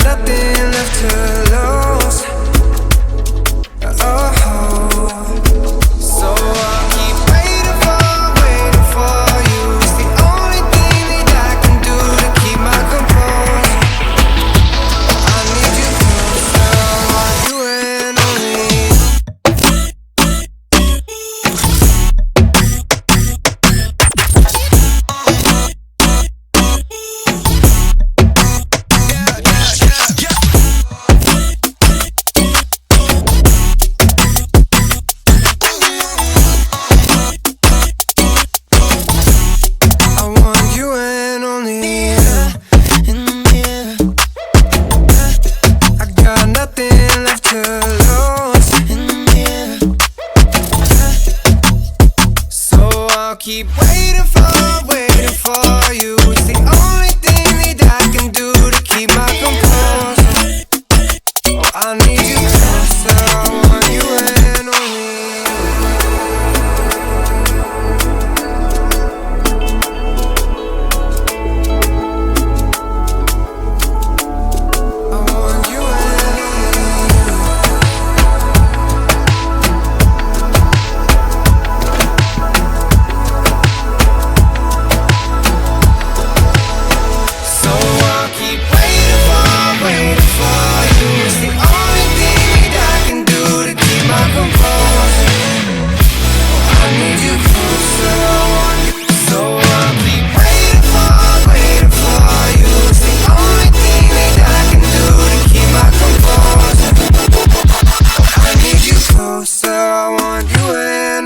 nothing left to lose. Oh, so I'll keep waiting for you. It's the only thing that I can do to keep my composure. I need you closer, I want you and only you. Keep waiting for you. It's the only thing that I can do to keep my composure. Oh, I need you closer, I want you and only I want you and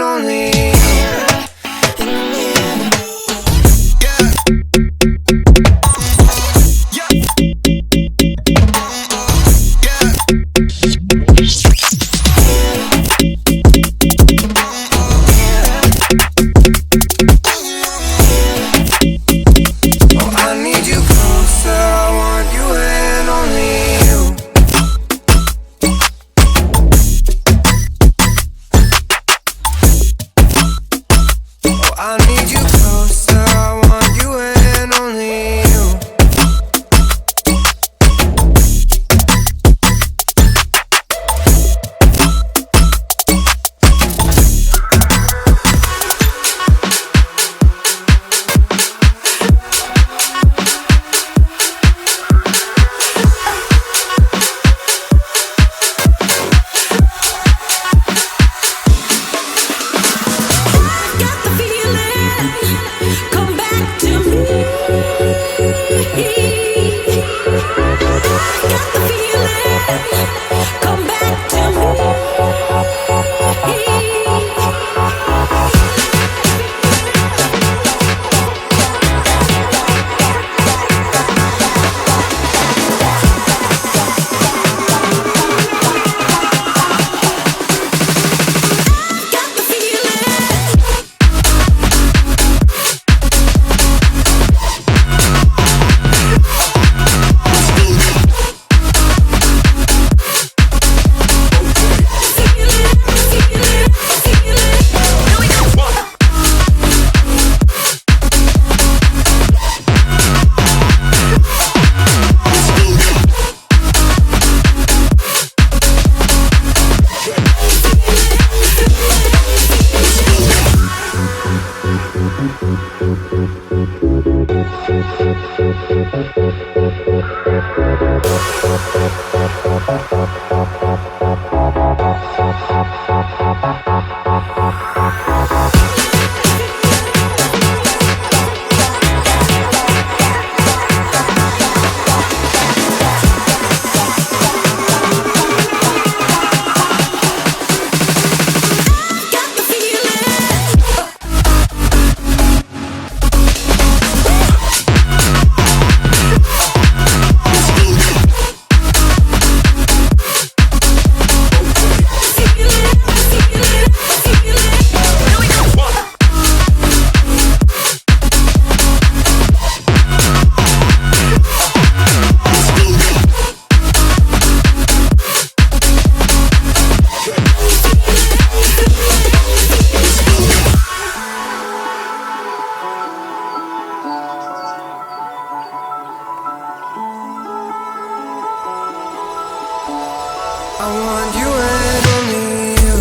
I want you and only you.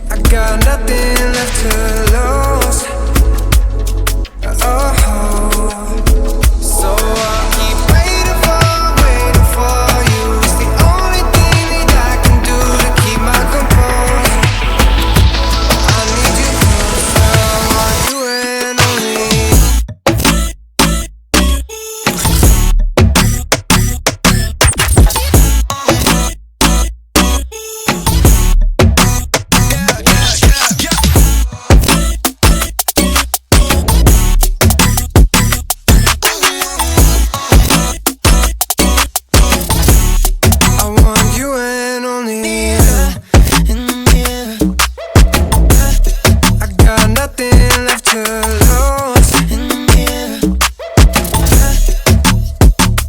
I got nothing left to lose. Oh, so I'll keep waiting for you. It's the only thing that I can do to keep my composure. I need you closer. I want you and only you. I want you and only you. I got nothing left to lose.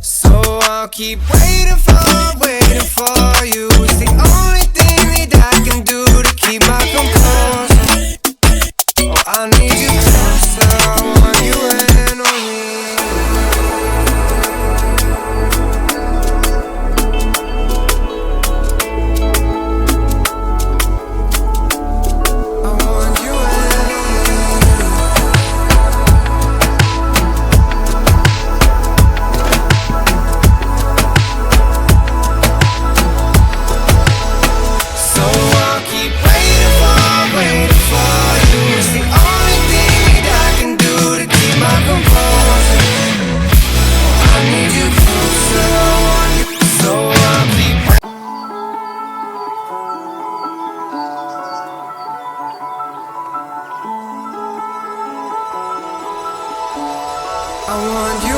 So I'll keep waiting for you. It's the only thing that I can do to keep my composure. Oh, I need you closer. I want you and only you. I want you and only you. So I'll keep waiting for you. It's the only thing that I can do to keep my composure. I need you closer. I want you. So I'll keep. I want you